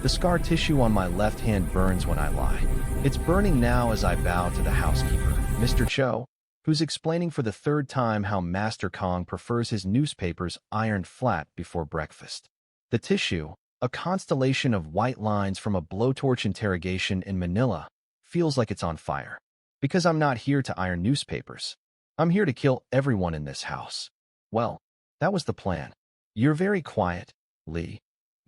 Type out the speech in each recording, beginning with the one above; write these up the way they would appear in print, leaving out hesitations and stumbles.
The scar tissue on my left hand burns when I lie. It's burning now as I bow to the housekeeper, Mr. Cho, who's explaining for the third time how Master Kong prefers his newspapers ironed flat before breakfast. The tissue, a constellation of white lines from a blowtorch interrogation in Manila, feels like it's on fire. Because I'm not here to iron newspapers. I'm here to kill everyone in this house. Well, that was the plan. You're very quiet, Lee,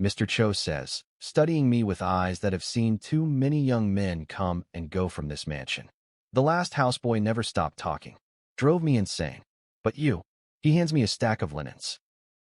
Mr. Cho says, studying me with eyes that have seen too many young men come and go from this mansion. The last houseboy never stopped talking. Drove me insane. But you, he hands me a stack of linens.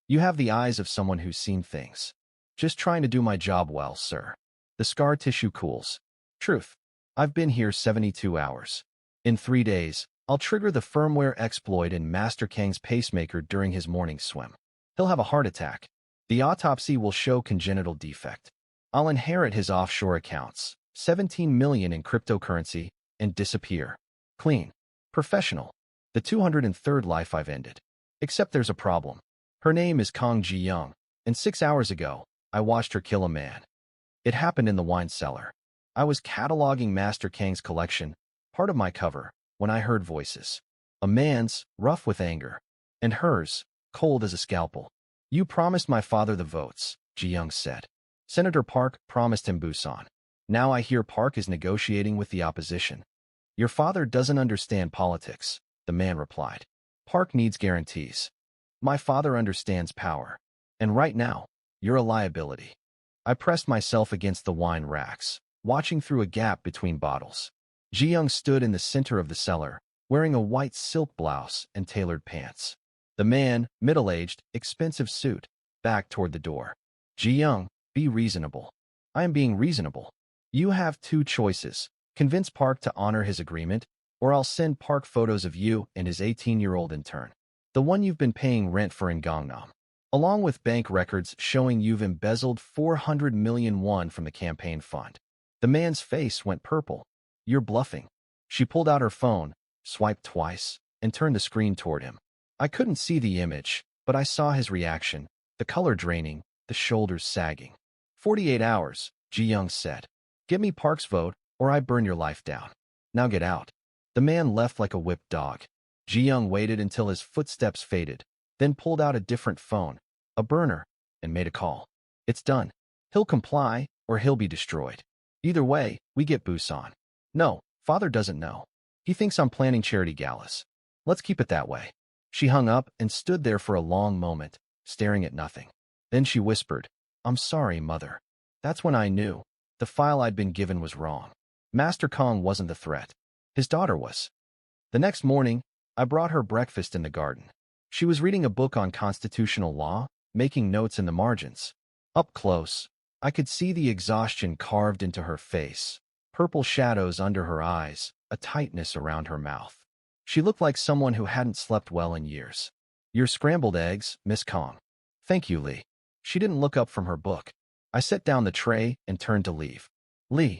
You have the eyes of someone who's seen things. Just trying to do my job well, sir. The scar tissue cools. Truth. I've been here 72 hours. In 3 days, I'll trigger the firmware exploit in Master Kang's pacemaker during his morning swim. He'll have a heart attack. The autopsy will show congenital defect. I'll inherit his offshore accounts, 17 million in cryptocurrency, and disappear. Clean. Professional. The 203rd life I've ended. Except there's a problem. Her name is Kong Ji-young, and 6 hours ago, I watched her kill a man. It happened in the wine cellar. I was cataloging Master Kang's collection, part of my cover, when I heard voices. A man's, rough with anger, and hers, cold as a scalpel. You promised my father the votes, Ji-young said. Senator Park promised him Busan. Now I hear Park is negotiating with the opposition. Your father doesn't understand politics, the man replied. Park needs guarantees. My father understands power. And right now, you're a liability. I pressed myself against the wine racks, watching through a gap between bottles. Ji-young stood in the center of the cellar, wearing a white silk blouse and tailored pants. The man, middle-aged, expensive suit, backed toward the door. Ji-young, be reasonable. I am being reasonable. You have 2 choices. Convince Park to honor his agreement, or I'll send Park photos of you and his 18-year-old intern. The one you've been paying rent for in Gangnam. Along with bank records showing you've embezzled 400 million won from the campaign fund. The man's face went purple. You're bluffing. She pulled out her phone, swiped twice, and turned the screen toward him. I couldn't see the image, but I saw his reaction, the color draining, the shoulders sagging. 48 hours, Ji-young said. Get me Park's vote, or I burn your life down. Now get out. The man left like a whipped dog. Ji-young waited until his footsteps faded, then pulled out a different phone, a burner, and made a call. It's done. He'll comply, or he'll be destroyed. Either way, we get Busan. No, father doesn't know. He thinks I'm planning charity galas. Let's keep it that way. She hung up and stood there for a long moment, staring at nothing. Then she whispered, I'm sorry, mother. That's when I knew. The file I'd been given was wrong. Master Kong wasn't the threat. His daughter was. The next morning, I brought her breakfast in the garden. She was reading a book on constitutional law, making notes in the margins. Up close, I could see the exhaustion carved into her face, purple shadows under her eyes, a tightness around her mouth. She looked like someone who hadn't slept well in years. Your scrambled eggs, Miss Kong. Thank you, Lee. She didn't look up from her book. I set down the tray and turned to leave. Lee.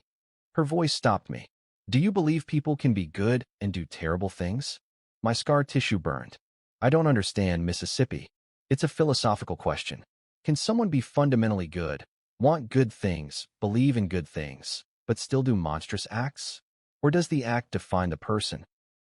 Her voice stopped me. Do you believe people can be good and do terrible things? My scar tissue burned. I don't understand, Mississippi. It's a philosophical question. Can someone be fundamentally good, want good things, believe in good things, but still do monstrous acts? Or does the act define the person?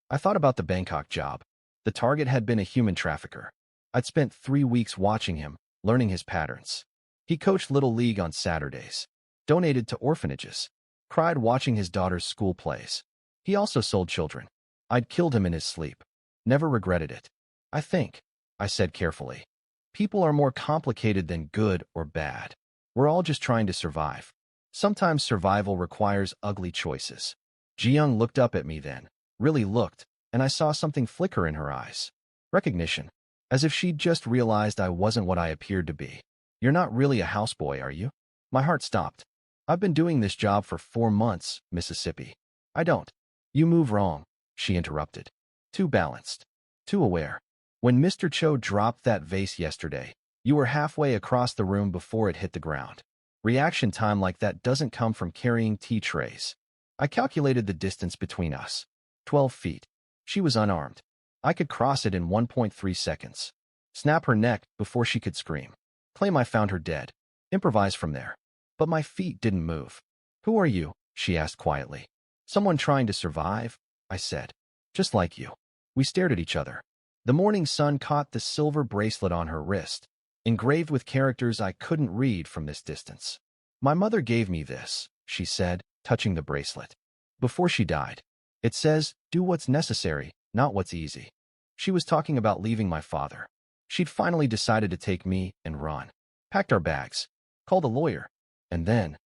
I thought about the Bangkok job. The target had been a human trafficker. I'd spent 3 weeks watching him, learning his patterns. He coached Little League on Saturdays, donated to orphanages, cried watching his daughter's school plays. He also sold children. I'd killed him in his sleep. Never regretted it. I think, I said carefully. People are more complicated than good or bad. We're all just trying to survive. Sometimes survival requires ugly choices. Ji-young looked up at me then, really looked, and I saw something flicker in her eyes. Recognition. As if she'd just realized I wasn't what I appeared to be. You're not really a houseboy, are you? My heart stopped. I've been doing this job for 4 months, Mississippi. I don't. You move wrong, she interrupted. Too balanced. Too aware. When Mr. Cho dropped that vase yesterday, you were halfway across the room before it hit the ground. Reaction time like that doesn't come from carrying tea trays. I calculated the distance between us. 12 feet. She was unarmed. I could cross it in 1.3 seconds. Snap her neck before she could scream. Claim I found her dead. Improvise from there. but my feet didn't move. "Who are you?" she asked quietly. "Someone trying to survive," I said. "Just like you." We stared at each other. The morning sun caught the silver bracelet on her wrist, engraved with characters I couldn't read from this distance. "My mother gave me this," she said, touching the bracelet, "before she died. It says, do what's necessary, not what's easy." She was talking about leaving my father. She'd finally decided to take me and run. Packed our bags, called a lawyer, and then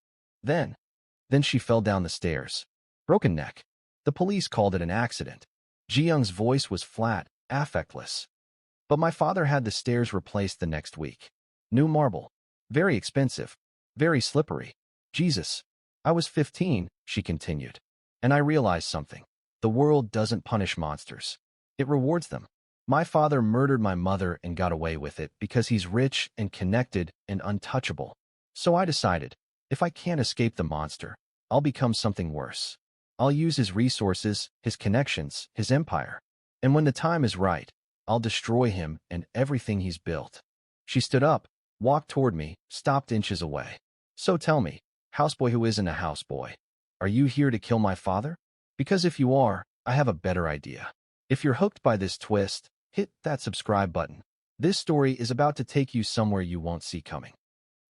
she fell down the stairs. Broken neck. The police called it an accident. Ji Young's voice was flat, affectless. But my father had the stairs replaced the next week. New marble. Very expensive. Very slippery. Jesus. I was 15, she continued. And I realized something. The world doesn't punish monsters. It rewards them. My father murdered my mother and got away with it because he's rich and connected and untouchable. So I decided, if I can't escape the monster, I'll become something worse. I'll use his resources, his connections, his empire. And when the time is right, I'll destroy him and everything he's built. She stood up, walked toward me, stopped inches away. "So tell me, houseboy who isn't a houseboy, are you here to kill my father? Because if you are, I have a better idea. If you're hooked by this twist, hit that subscribe button. This story is about to take you somewhere you won't see coming."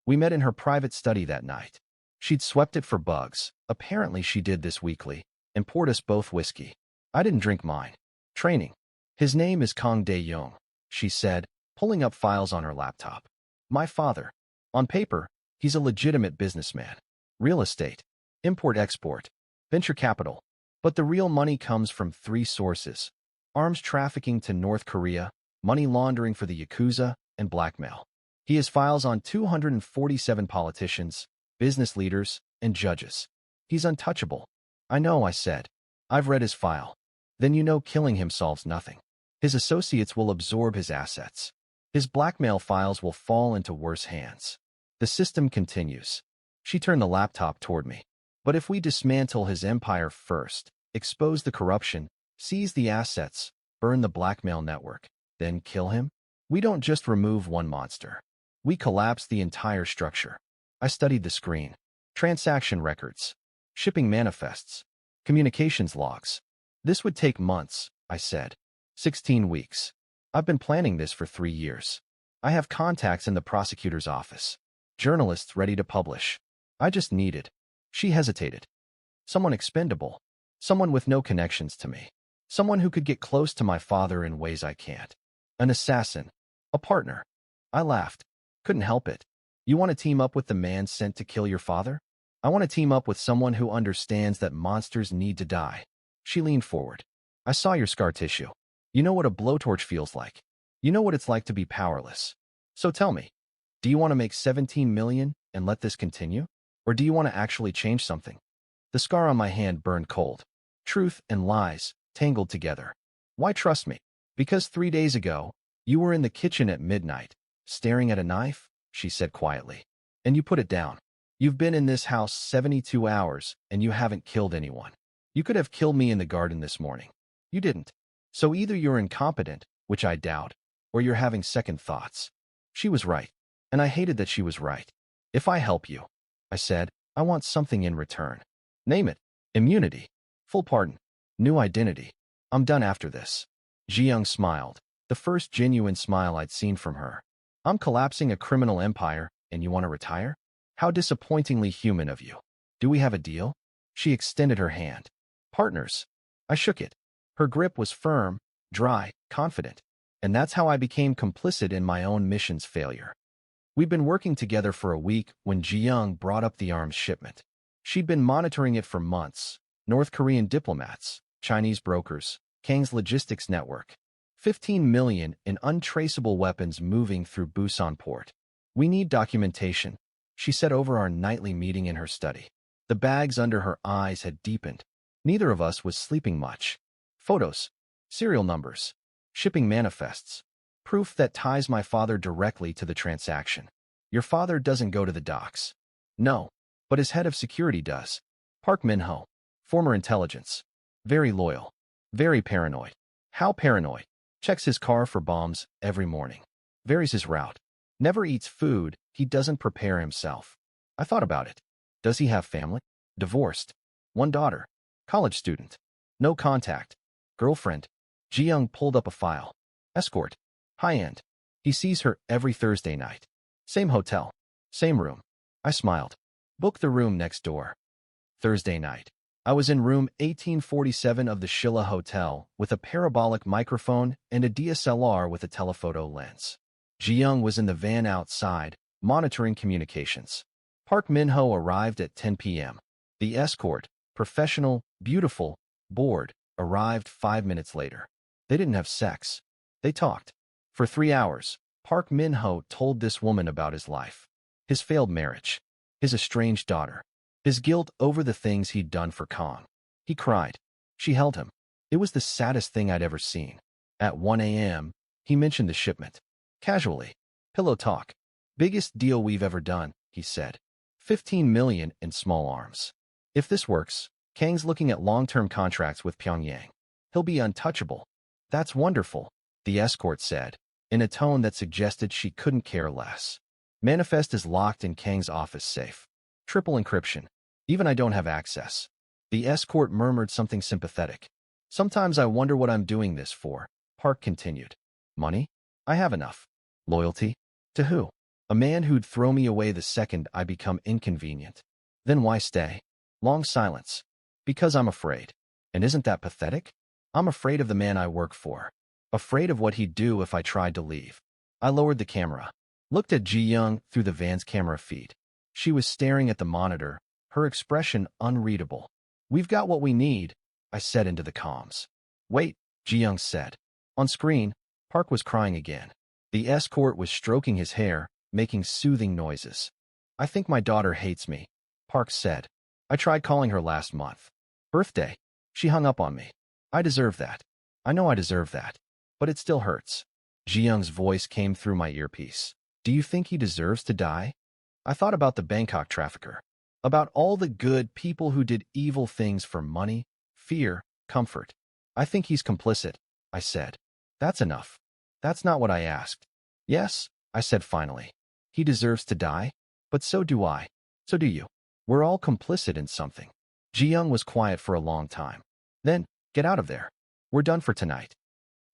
We met in her private study that night. She'd swept it for bugs. Apparently she did this weekly, and poured us both whiskey. I didn't drink mine. Training. "His name is Kong Dae-young," she said, pulling up files on her laptop. "My father. On paper, he's a legitimate businessman. Real estate, import-export, venture capital. But the real money comes from 3 sources: arms trafficking to North Korea, money laundering for the Yakuza, and blackmail. He has files on 247 politicians, business leaders, and judges. He's untouchable." "I know," I said. "I've read his file." "Then you know killing him solves nothing. His associates will absorb his assets. His blackmail files will fall into worse hands. The system continues." She turned the laptop toward me. "But if we dismantle his empire first, expose the corruption, seize the assets, burn the blackmail network, then kill him, we don't just remove one monster. We collapse the entire structure." I studied the screen. Transaction records, shipping manifests, communications logs. "This would take months," I said. 16 weeks. "I've been planning this for 3 years. I have contacts in the prosecutor's office. Journalists ready to publish. I just needed—" She hesitated. "Someone expendable. Someone with no connections to me. Someone who could get close to my father in ways I can't. An assassin. A partner." I laughed. Couldn't help it. "You want to team up with the man sent to kill your father?" "I want to team up with someone who understands that monsters need to die." She leaned forward. "I saw your scar tissue. You know what a blowtorch feels like. You know what it's like to be powerless. So tell me, do you want to make 17 million and let this continue? Or do you want to actually change something?" The scar on my hand burned cold. Truth and lies tangled together. "Why trust me?" "Because 3 days ago, you were in the kitchen at midnight, staring at a knife," she said quietly. "And you put it down. You've been in this house 72 hours, and you haven't killed anyone. You could have killed me in the garden this morning. You didn't. So either you're incompetent, which I doubt, or you're having second thoughts." She was right, and I hated that she was right. "If I help you," I said, "I want something in return. Name it. Immunity. Full pardon. New identity. I'm done after this." Ji Young smiled, the first genuine smile I'd seen from her. "I'm collapsing a criminal empire, and you want to retire? How disappointingly human of you. Do we have a deal?" She extended her hand. "Partners." I shook it. Her grip was firm, dry, confident. And that's how I became complicit in my own mission's failure. We'd been working together for a week when Ji Young brought up the arms shipment. She'd been monitoring it for months. North Korean diplomats, Chinese brokers, Kang's logistics network. 15 million in untraceable weapons moving through Busan port. "We need documentation," she said over our nightly meeting in her study. The bags under her eyes had deepened. Neither of us was sleeping much. "Photos, serial numbers, shipping manifests, proof that ties my father directly to the transaction. Your father doesn't go to the docks." "No, but his head of security does. Park Min-ho, former intelligence. Very loyal. Very paranoid." "How paranoid?" "Checks his car for bombs every morning. Varies his route. Never eats food he doesn't prepare himself. I thought about it. Does he have family? Divorced. One daughter. College student. No contact. Girlfriend. Ji-young pulled up a file. Escort. High-end. He sees her every Thursday night. Same hotel. Same room. I smiled. Book the room next door. Thursday night. I was in room 1847 of the Shilla Hotel with a parabolic microphone and a DSLR with a telephoto lens. Ji-young was in the van outside, monitoring communications. Park Min-ho arrived at 10 p.m. The escort, professional, beautiful, bored, arrived 5 minutes later. They didn't have sex. They talked. For 3 hours, Park Min-ho told this woman about his life. His failed marriage. His estranged daughter. His guilt over the things he'd done for Kong. He cried. She held him. It was the saddest thing I'd ever seen. At 1 a.m., he mentioned the shipment. Casually. Pillow talk. Biggest deal we've ever done, he said. 15 million in small arms. If this works, Kang's looking at long-term contracts with Pyongyang. He'll be untouchable. That's wonderful, the escort said, in a tone that suggested she couldn't care less. Manifest is locked in Kang's office safe. Triple encryption. Even I don't have access. The escort murmured something sympathetic. Sometimes I wonder what I'm doing this for, Park continued. Money? I have enough. Loyalty? To who? A man who'd throw me away the second I become inconvenient. Then why stay? Long silence. Because I'm afraid. And isn't that pathetic? I'm afraid of the man I work for. Afraid of what he'd do if I tried to leave. I lowered the camera. Looked at Ji-young through the van's camera feed. She was staring at the monitor, her expression unreadable. We've got what we need, I said into the comms. Wait, Ji-young said. On screen, Park was crying again. The escort was stroking his hair, making soothing noises. I think my daughter hates me, Park said. I tried calling her last month. Birthday. She hung up on me. I deserve that. I know I deserve that. But it still hurts. Ji-young's voice came through my earpiece. Do you think he deserves to die? I thought about the Bangkok trafficker. About all the good people who did evil things for money, fear, comfort. I think he's complicit, I said. That's enough. That's not what I asked. Yes, I said finally. He deserves to die? But so do I. So do you. We're all complicit in something. Ji-young was quiet for a long time. Then, get out of there. We're done for tonight.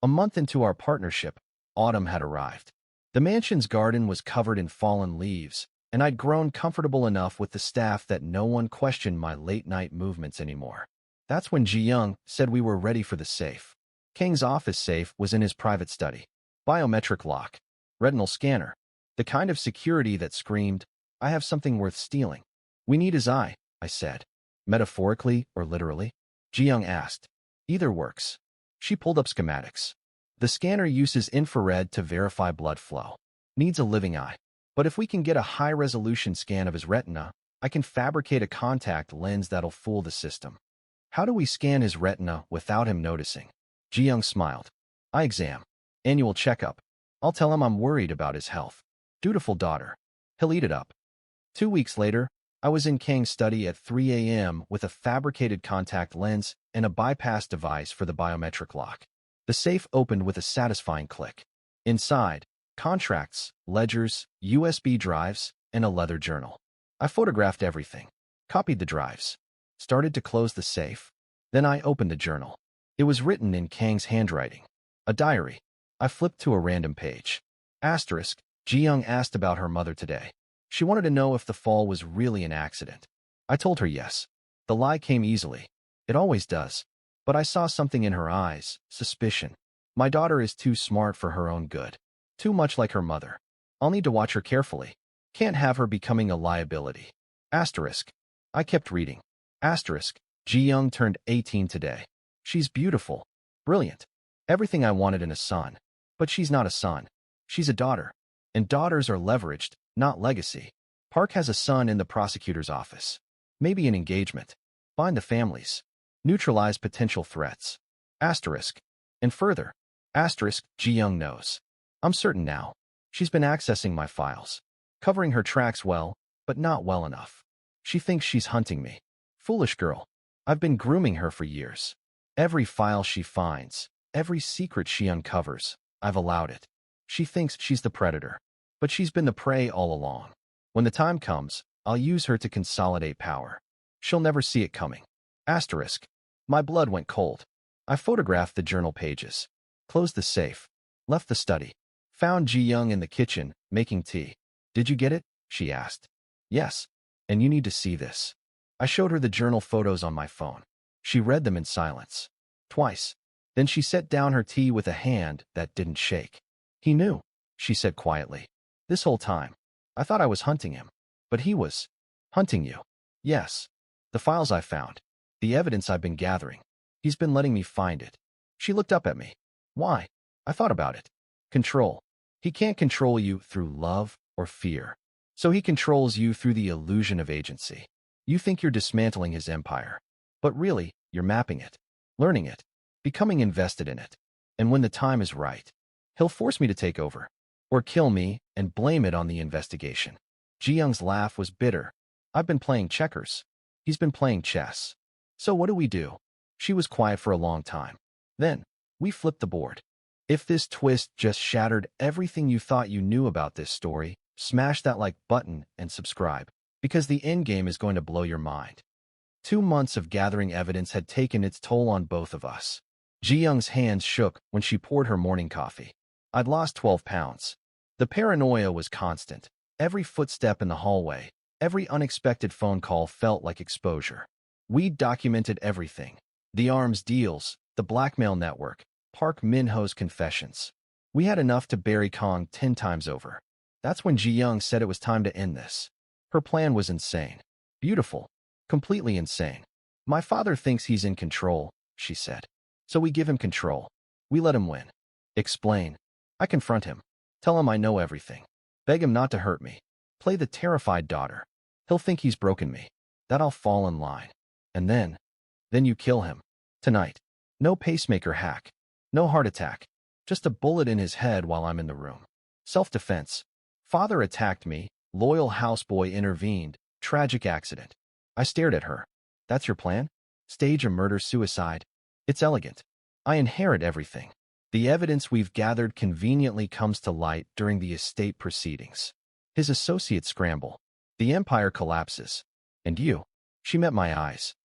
A month into our partnership, autumn had arrived. The mansion's garden was covered in fallen leaves, and I'd grown comfortable enough with the staff that no one questioned my late-night movements anymore. That's when Ji-young said we were ready for the safe. Kang's office safe was in his private study. Biometric lock. Retinal scanner. The kind of security that screamed, I have something worth stealing. We need his eye, I said. Metaphorically or literally? Ji-young asked. Either works. She pulled up schematics. The scanner uses infrared to verify blood flow. Needs a living eye. But if we can get a high-resolution scan of his retina, I can fabricate a contact lens that'll fool the system. How do we scan his retina without him noticing? Ji-young smiled. Eye exam. Annual checkup. I'll tell him I'm worried about his health. Dutiful daughter. He'll eat it up. 2 weeks later, I was in Kang's study at 3 a.m. with a fabricated contact lens and a bypass device for the biometric lock. The safe opened with a satisfying click. Inside, contracts, ledgers, USB drives, and a leather journal. I photographed everything, copied the drives, started to close the safe. Then I opened the journal. It was written in Kang's handwriting. A diary. I flipped to a random page. Asterisk, Ji-young asked about her mother today. She wanted to know if the fall was really an accident. I told her yes. The lie came easily. It always does. But I saw something in her eyes, suspicion. My daughter is too smart for her own good. Too much like her mother. I'll need to watch her carefully. Can't have her becoming a liability. Asterisk. I kept reading. Asterisk. Ji-young turned 18 today. She's beautiful. Brilliant. Everything I wanted in a son. But she's not a son. She's a daughter. And daughters are leveraged, not legacy. Park has a son in the prosecutor's office. Maybe an engagement. Find the families. Neutralize potential threats. Asterisk. And further. Asterisk. Ji-young knows. I'm certain now. She's been accessing my files. Covering her tracks well, but not well enough. She thinks she's hunting me. Foolish girl. I've been grooming her for years. Every file she finds, every secret she uncovers, I've allowed it. She thinks she's the predator. But she's been the prey all along. When the time comes, I'll use her to consolidate power. She'll never see it coming. Asterisk. My blood went cold. I photographed the journal pages, closed the safe, left the study, found Ji Young in the kitchen, making tea. Did you get it? She asked. Yes. And you need to see this. I showed her the journal photos on my phone. She read them in silence. Twice. Then she set down her tea with a hand that didn't shake. He knew, she said quietly. This whole time. I thought I was hunting him. But he was hunting you. Yes. The files I found. The evidence I've been gathering. He's been letting me find it. She looked up at me. Why? I thought about it. Control. He can't control you through love or fear. So he controls you through the illusion of agency. You think you're dismantling his empire. But really, you're mapping it, learning it, becoming invested in it. And when the time is right, he'll force me to take over. Or kill me and blame it on the investigation. Ji Young's laugh was bitter. I've been playing checkers. He's been playing chess. So what do we do? She was quiet for a long time. Then, we flipped the board. If this twist just shattered everything you thought you knew about this story, smash that like button and subscribe, because the endgame is going to blow your mind. 2 months of gathering evidence had taken its toll on both of us. Ji Young's hands shook when she poured her morning coffee. I'd lost 12 pounds. The paranoia was constant. Every footstep in the hallway, every unexpected phone call felt like exposure. We'd documented everything. The arms deals, the blackmail network, Park Min-ho's confessions. We had enough to bury Kong 10 times over. That's when Ji Young said it was time to end this. Her plan was insane. Beautiful. Completely insane. My father thinks he's in control, she said. So we give him control. We let him win. Explain. I confront him. Tell him I know everything. Beg him not to hurt me. Play the terrified daughter. He'll think he's broken me. That I'll fall in line. And then you kill him. Tonight. No pacemaker hack. No heart attack. Just a bullet in his head while I'm in the room. Self-defense. Father attacked me. Loyal houseboy intervened. Tragic accident. I stared at her. That's your plan? Stage a murder-suicide? It's elegant. I inherit everything. The evidence we've gathered conveniently comes to light during the estate proceedings. His associates scramble. The empire collapses. And you. She met my eyes.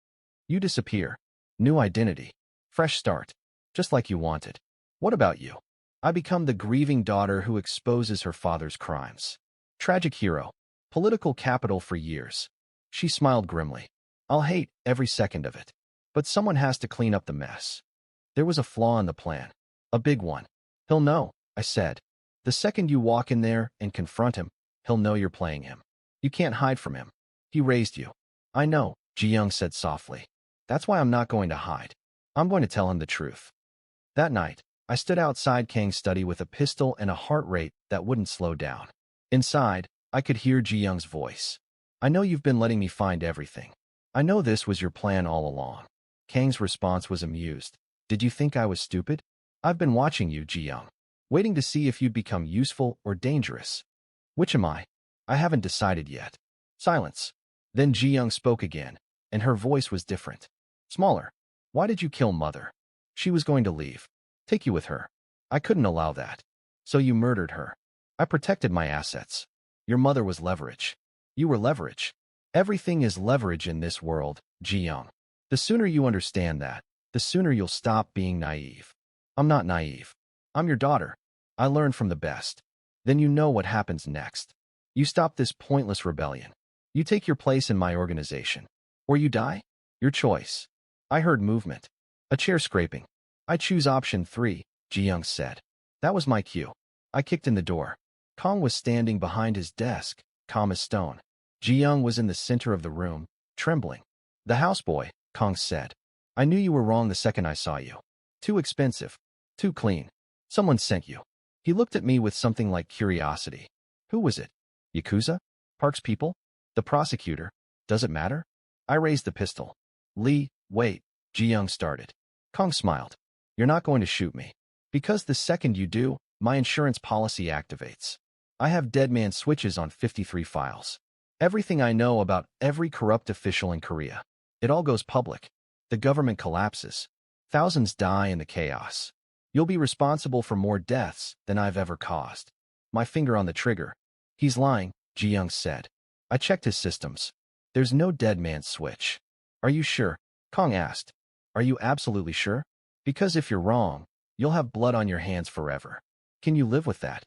You disappear. New identity. Fresh start. Just like you wanted. What about you? I become the grieving daughter who exposes her father's crimes. Tragic hero. Political capital for years. She smiled grimly. I'll hate every second of it. But someone has to clean up the mess. There was a flaw in the plan. A big one. He'll know, I said. The second you walk in there and confront him, he'll know you're playing him. You can't hide from him. He raised you. I know, Ji Young said softly. That's why I'm not going to hide. I'm going to tell him the truth. That night, I stood outside Kang's study with a pistol and a heart rate that wouldn't slow down. Inside, I could hear Ji Young's voice. I know you've been letting me find everything. I know this was your plan all along. Kang's response was amused. Did you think I was stupid? I've been watching you, Ji Young, waiting to see if you'd become useful or dangerous. Which am I? I haven't decided yet. Silence. Then Ji Young spoke again, and her voice was different. Smaller. Why did you kill Mother? She was going to leave. Take you with her. I couldn't allow that. So you murdered her. I protected my assets. Your mother was leverage. You were leverage. Everything is leverage in this world, Ji Young. The sooner you understand that, the sooner you'll stop being naive. I'm not naive. I'm your daughter. I learned from the best. Then you know what happens next. You stop this pointless rebellion. You take your place in my organization. Or you die? Your choice. I heard movement. A chair scraping. I choose option 3, Ji Young said. That was my cue. I kicked in the door. Kong was standing behind his desk, calm as stone. Ji Young was in the center of the room, trembling. The houseboy, Kong said. I knew you were wrong the second I saw you. Too expensive. Too clean. Someone sent you. He looked at me with something like curiosity. Who was it? Yakuza? Park's people? The prosecutor? Does it matter? I raised the pistol. Lee, wait, Ji Young started. Kong smiled. You're not going to shoot me. Because the second you do, my insurance policy activates. I have dead man switches on 53 files. Everything I know about every corrupt official in Korea. It all goes public. The government collapses. Thousands die in the chaos. You'll be responsible for more deaths than I've ever caused. My finger on the trigger. He's lying, Ji Young said. I checked his systems. There's no dead man's switch. Are you sure? Kong asked. Are you absolutely sure? Because if you're wrong, you'll have blood on your hands forever. Can you live with that?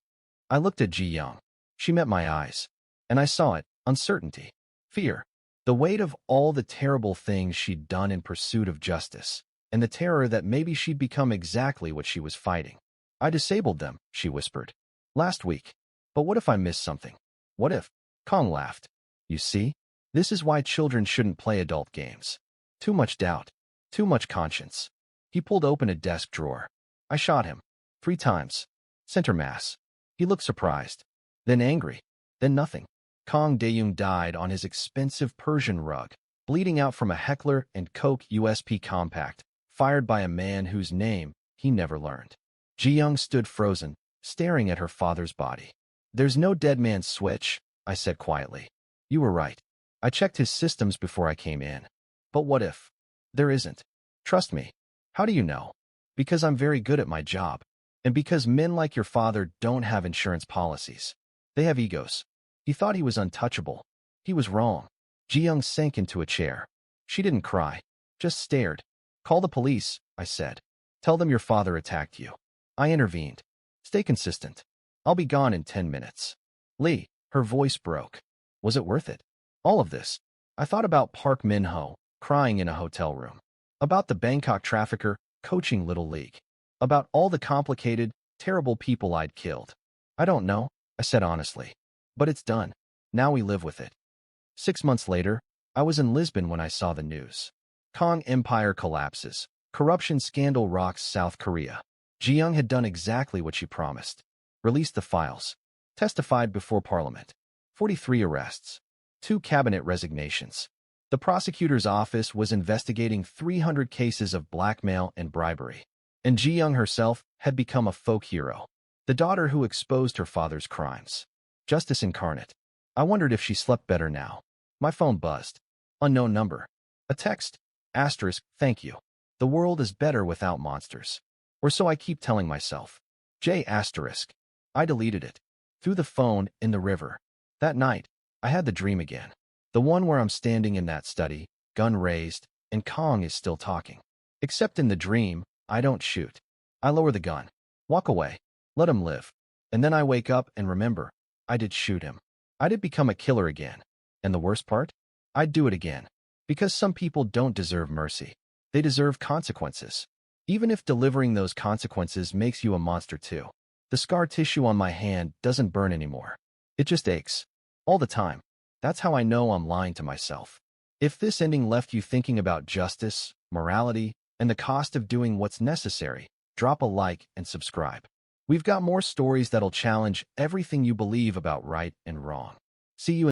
I looked at Ji Young. She met my eyes. And I saw it, uncertainty, fear, the weight of all the terrible things she'd done in pursuit of justice, and the terror that maybe she'd become exactly what she was fighting. I disabled them, she whispered. Last week. But what if I missed something? What if? Kong laughed. You see? This is why children shouldn't play adult games. Too much doubt. Too much conscience. He pulled open a desk drawer. I shot him. 3 times. Center mass. He looked surprised. Then angry. Then nothing. Kong Daeung died on his expensive Persian rug, bleeding out from a Heckler & Koch USP compact, fired by a man whose name he never learned. Ji Young stood frozen, staring at her father's body. There's no dead man's switch, I said quietly. You were right. I checked his systems before I came in. But what if? There isn't. Trust me. How do you know? Because I'm very good at my job. And because men like your father don't have insurance policies. They have egos. He thought he was untouchable. He was wrong. Ji Young sank into a chair. She didn't cry, just stared. Call the police, I said. Tell them your father attacked you. I intervened. Stay consistent. I'll be gone in 10 minutes. Lee, her voice broke. Was it worth it? All of this. I thought about Park Min-ho, crying in a hotel room. About the Bangkok trafficker, coaching Little League. About all the complicated, terrible people I'd killed. I don't know, I said honestly. But it's done. Now we live with it. 6 months later, I was in Lisbon when I saw the news. Kong Empire collapses. Corruption scandal rocks South Korea. Ji Young had done exactly what she promised. Released the files. Testified before Parliament. 43 arrests. 2 cabinet resignations. The prosecutor's office was investigating 300 cases of blackmail and bribery. And Ji Young herself had become a folk hero. The daughter who exposed her father's crimes. Justice incarnate. I wondered if she slept better now. My phone buzzed. Unknown number. A text. Asterisk, thank you. The world is better without monsters. Or so I keep telling myself. J asterisk. I deleted it. Threw the phone in the river. That night, I had the dream again. The one where I'm standing in that study, gun raised, and Kong is still talking. Except in the dream, I don't shoot. I lower the gun. Walk away. Let him live. And then I wake up and remember, I did shoot him. I did become a killer again. And the worst part? I'd do it again. Because some people don't deserve mercy. They deserve consequences. Even if delivering those consequences makes you a monster too. The scar tissue on my hand doesn't burn anymore. It just aches. All the time. That's how I know I'm lying to myself. If this ending left you thinking about justice, morality, and the cost of doing what's necessary, drop a like and subscribe. We've got more stories that'll challenge everything you believe about right and wrong. See you in